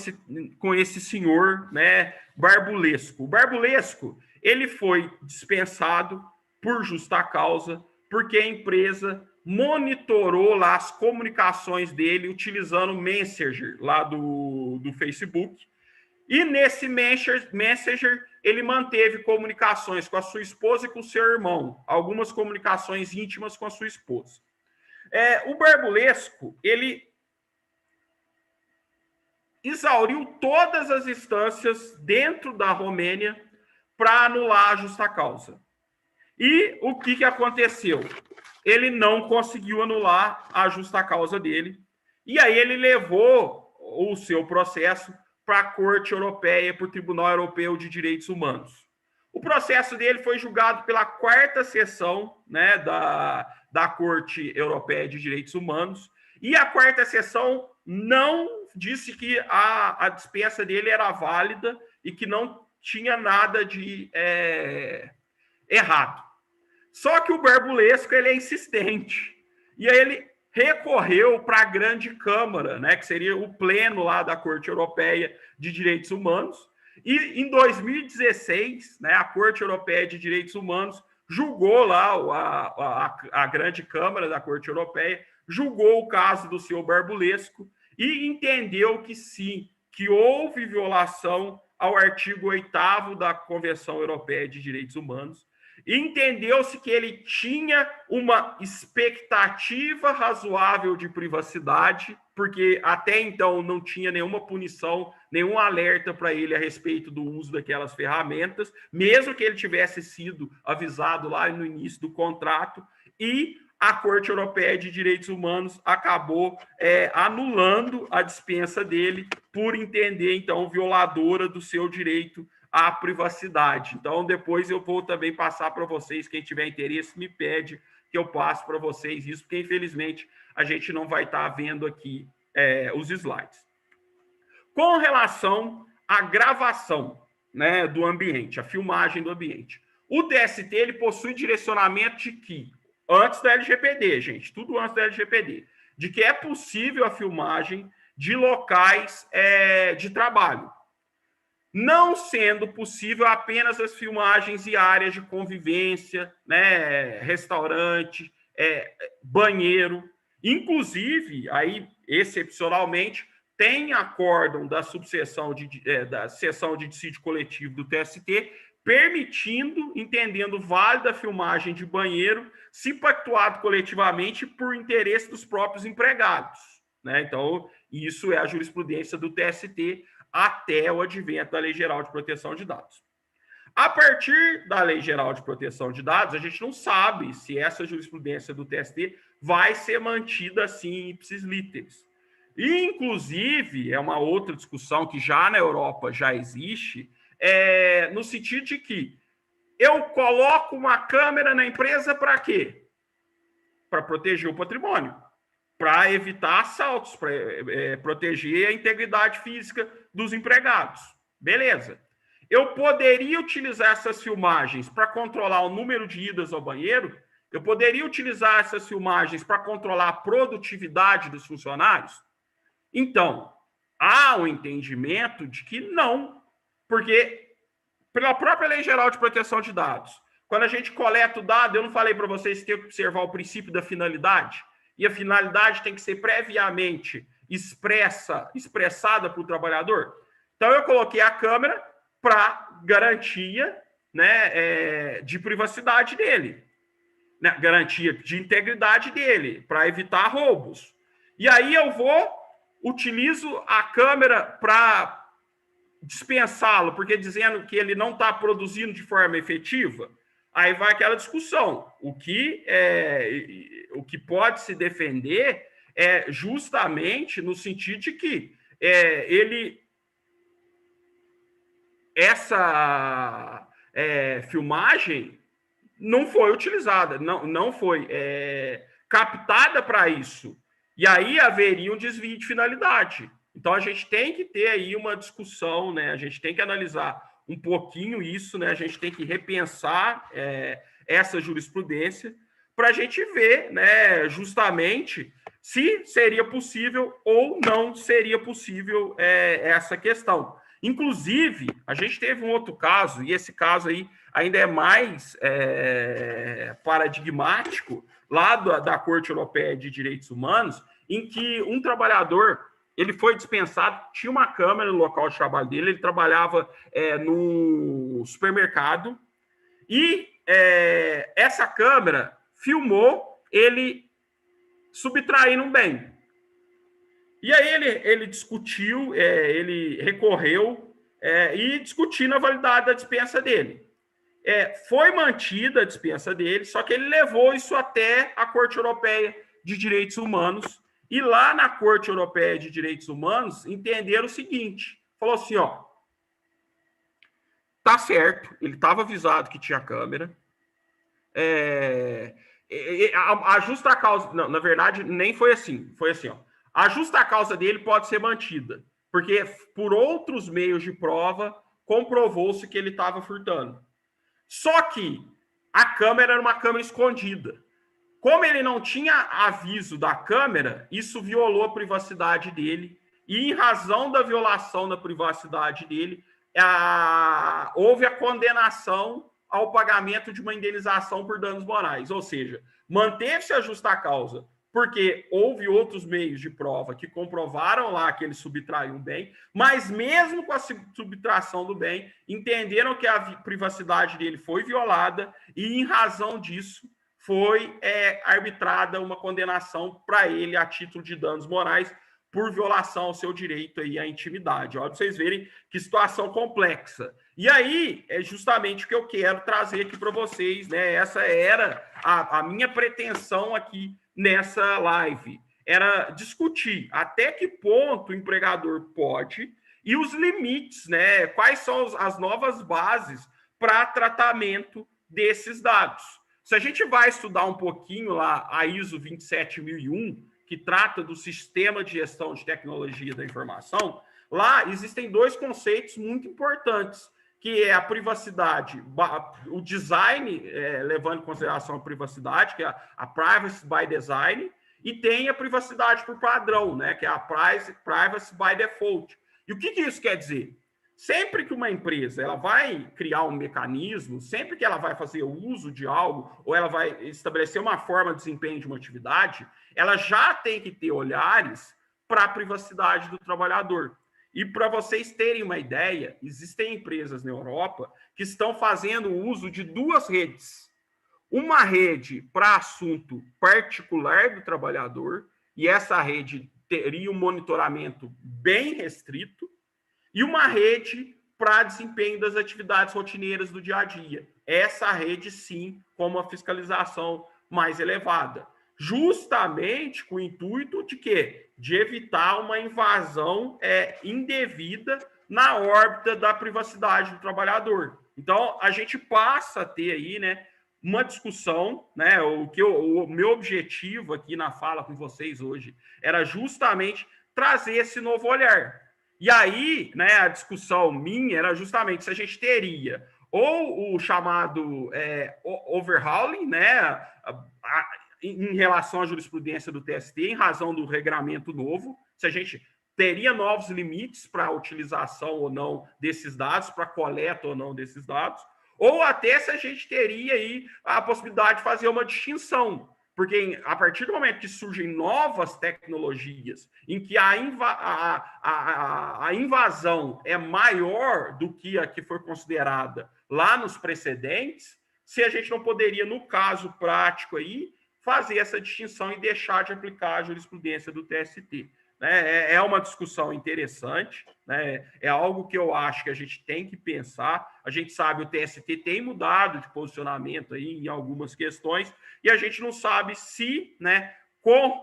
esse senhor, né, barbulesco? O barbulesco, ele foi dispensado por justa causa, porque a empresa monitorou lá as comunicações dele utilizando o Messenger lá do Facebook. E nesse Messenger, ele manteve comunicações com a sua esposa e com o seu irmão, algumas comunicações íntimas com a sua esposa. O barbulesco, ele exauriu todas as instâncias dentro da Romênia para anular a justa causa. E o que aconteceu? Ele não conseguiu anular a justa causa dele, e aí ele levou o seu processo para a Corte Europeia, para o Tribunal Europeu de Direitos Humanos. O processo dele foi julgado pela 4ª seção, né, da Corte Europeia de Direitos Humanos, e a 4ª seção não disse que a dispensa dele era válida e que não tinha nada de errado. Só que o barbulesco ele é insistente. E aí ele recorreu para a grande Câmara, né, que seria o pleno lá da Corte Europeia de Direitos Humanos. E em 2016, né, a Corte Europeia de Direitos Humanos julgou lá a grande Câmara da Corte Europeia, julgou o caso do senhor Barbulesco e entendeu que sim, que houve violação ao artigo 8º da Convenção Europeia de Direitos Humanos, e entendeu-se que ele tinha uma expectativa razoável de privacidade, porque até então não tinha nenhuma punição, nenhum alerta para ele a respeito do uso daquelas ferramentas, mesmo que ele tivesse sido avisado lá no início do contrato, e a Corte Europeia de Direitos Humanos acabou anulando a dispensa dele por entender, então, violadora do seu direito à privacidade. Então, depois eu vou também passar para vocês, quem tiver interesse, me pede que eu passe para vocês isso, porque, infelizmente, a gente não vai estar vendo aqui os slides. Com relação à gravação, né, do ambiente, a filmagem do ambiente, o TST ele possui direcionamento de que, antes da LGPD, gente, tudo antes da LGPD, de que é possível a filmagem de locais de trabalho, não sendo possível apenas as filmagens e áreas de convivência, né, restaurante, banheiro. Inclusive, aí, excepcionalmente, tem acórdão da subseção da seção de dissídio coletivo do TST, permitindo, entendendo válida a filmagem de banheiro, se pactuado coletivamente por interesse dos próprios empregados, né? Então, isso é a jurisprudência do TST até o advento da Lei Geral de Proteção de Dados. A partir da Lei Geral de Proteção de Dados, a gente não sabe se essa jurisprudência do TST vai ser mantida assim ipsis literis. E, inclusive, é uma outra discussão que já na Europa já existe, no sentido de que eu coloco uma câmera na empresa para quê? Para proteger o patrimônio, para evitar assaltos, para proteger a integridade física dos empregados. Beleza. Eu poderia utilizar essas filmagens para controlar o número de idas ao banheiro? Eu poderia utilizar essas filmagens para controlar a produtividade dos funcionários? Então, há um entendimento de que não, porque pela própria Lei Geral de Proteção de Dados, quando a gente coleta o dado, eu não falei para vocês que tem que observar o princípio da finalidade, e a finalidade tem que ser previamente expressada para o trabalhador. Então, eu coloquei a câmera para garantia, né, de privacidade dele, né, garantia de integridade dele, para evitar roubos. E aí eu utilizo a câmera para dispensá-lo, porque dizendo que ele não está produzindo de forma efetiva, aí vai aquela discussão. O que pode se defender é justamente no sentido de que essa filmagem não foi utilizada, não foi captada para isso. E aí haveria um desvio de finalidade. Então, a gente tem que ter aí uma discussão, né? A gente tem que analisar um pouquinho isso, né? A gente tem que repensar essa jurisprudência para a gente ver, né, justamente se seria possível ou não seria possível essa questão. Inclusive, a gente teve um outro caso, e esse caso aí ainda é mais paradigmático, lá da Corte Europeia de Direitos Humanos, em que um trabalhador ele foi dispensado, tinha uma câmera no local de trabalho dele, ele trabalhava no supermercado, e essa câmera filmou ele subtraindo um bem. E aí ele discutiu, ele recorreu e discutindo a validade da dispensa dele. Foi mantida a dispensa dele, só que ele levou isso até a Corte Europeia de Direitos Humanos, e lá na Corte Europeia de Direitos Humanos entenderam o seguinte, falou assim, ó, tá certo, ele estava avisado que tinha câmera, a justa causa, não, na verdade nem foi assim, ó, a justa causa dele pode ser mantida, porque por outros meios de prova comprovou-se que ele estava furtando. Só que a câmera era uma câmera escondida. Como ele não tinha aviso da câmera, isso violou a privacidade dele, e em razão da violação da privacidade dele, houve a condenação ao pagamento de uma indenização por danos morais. Ou seja, manteve-se a justa causa, porque houve outros meios de prova que comprovaram lá que ele subtraiu um bem, mas mesmo com a subtração do bem, entenderam que a privacidade dele foi violada e, em razão disso, foi arbitrada uma condenação para ele a título de danos morais por violação ao seu direito aí à intimidade. Olha, para vocês verem que situação complexa. E aí, é justamente o que eu quero trazer aqui para vocês, né? Essa era a minha pretensão aqui nessa live. Era discutir até que ponto o empregador pode e os limites, né? Quais são as novas bases para tratamento desses dados. Se a gente vai estudar um pouquinho lá a ISO 27001, que trata do sistema de gestão de tecnologia da informação, lá existem dois conceitos muito importantes, que é a privacidade, o design, levando em consideração a privacidade, que é a privacy by design, e tem a privacidade por padrão, né, que é a privacy by default. E o que isso quer dizer? Sempre que uma empresa ela vai criar um mecanismo, sempre que ela vai fazer uso de algo, ou ela vai estabelecer uma forma de desempenho de uma atividade, ela já tem que ter olhares para a privacidade do trabalhador. E para vocês terem uma ideia, existem empresas na Europa que estão fazendo uso de duas redes. Uma rede para assunto particular do trabalhador, e essa rede teria um monitoramento bem restrito, e uma rede para desempenho das atividades rotineiras do dia a dia. Essa rede, sim, com uma fiscalização mais elevada. Justamente com o intuito de quê? De evitar uma invasão indevida na órbita da privacidade do trabalhador. Então, a gente passa a ter aí, né, uma discussão, né? O meu objetivo aqui na fala com vocês hoje era justamente trazer esse novo olhar. E aí, né, a discussão minha era justamente se a gente teria ou o chamado overhauling, né, em relação à jurisprudência do TST, em razão do regramento novo, se a gente teria novos limites para a utilização ou não desses dados, para a coleta ou não desses dados, ou até se a gente teria aí a possibilidade de fazer uma distinção. Porque a partir do momento que surgem novas tecnologias, em que a invasão é maior do que a que foi considerada lá nos precedentes, se a gente não poderia, no caso prático aí, fazer essa distinção e deixar de aplicar a jurisprudência do TST. É uma discussão interessante, né? É algo que eu acho que a gente tem que pensar. A gente sabe que o TST tem mudado de posicionamento aí em algumas questões, e a gente não sabe se, né, com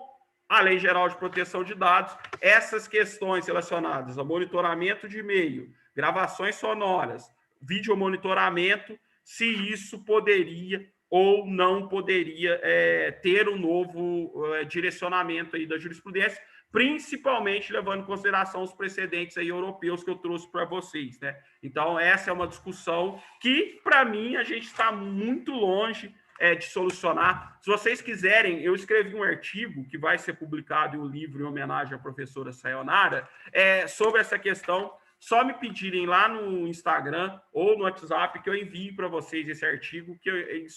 a Lei Geral de Proteção de Dados, essas questões relacionadas ao monitoramento de e-mail, gravações sonoras, videomonitoramento, se isso poderia ou não poderia ter um novo direcionamento aí da jurisprudência, principalmente levando em consideração os precedentes aí europeus que eu trouxe para vocês, né? Então, essa é uma discussão que, para mim, a gente está muito longe de solucionar. Se vocês quiserem, eu escrevi um artigo que vai ser publicado em um livro em homenagem à professora Sayonara, sobre essa questão. Só me pedirem lá no Instagram ou no WhatsApp que eu envie para vocês esse artigo, que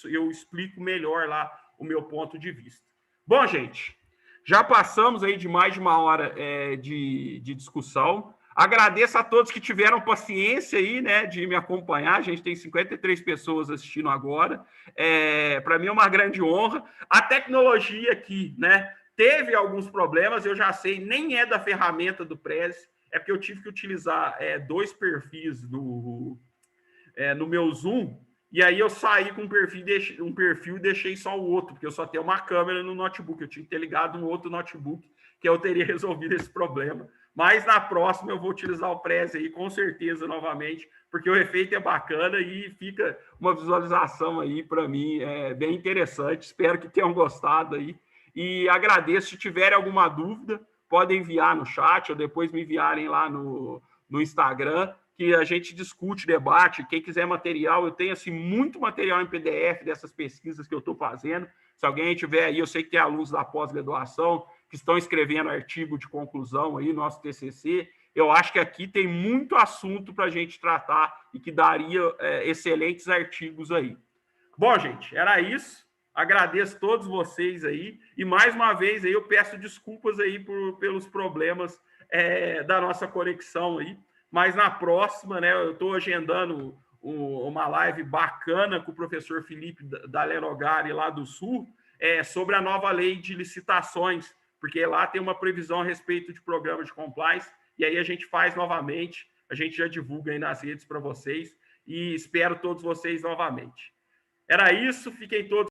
eu explico melhor lá o meu ponto de vista. Bom, gente, já passamos aí de mais de uma hora de discussão. Agradeço a todos que tiveram paciência aí, né, de me acompanhar. A gente tem 53 pessoas assistindo agora. Para mim é uma grande honra. A tecnologia aqui, né, teve alguns problemas, eu já sei, nem é da ferramenta do Prezi, é porque eu tive que utilizar dois perfis no meu Zoom, e aí eu saí com um perfil e deixei só o outro, porque eu só tenho uma câmera no notebook, eu tinha que ter ligado no outro notebook, que eu teria resolvido esse problema. Mas na próxima eu vou utilizar o Prezi aí, com certeza, novamente, porque o efeito é bacana e fica uma visualização aí, para mim, bem interessante. Espero que tenham gostado aí. E agradeço. Se tiverem alguma dúvida, podem enviar no chat ou depois me enviarem lá no Instagram, que a gente discute, debate. Quem quiser material, eu tenho assim, muito material em PDF dessas pesquisas que eu estou fazendo. Se alguém tiver aí, eu sei que tem alunos da pós-graduação que estão escrevendo artigo de conclusão aí, nosso TCC. eu acho que aqui tem muito assunto para a gente tratar e que daria excelentes artigos aí. Bom, gente, era isso. Agradeço a todos vocês aí. E mais uma vez aí eu peço desculpas aí pelos problemas da nossa conexão aí. Mas na próxima, né, eu estou agendando uma live bacana com o professor Felipe da Lenogari lá do Sul, sobre a nova lei de licitações, porque lá tem uma previsão a respeito de programa de compliance, e aí a gente faz novamente, a gente já divulga aí nas redes para vocês, e espero todos vocês novamente. Era isso, fiquem todos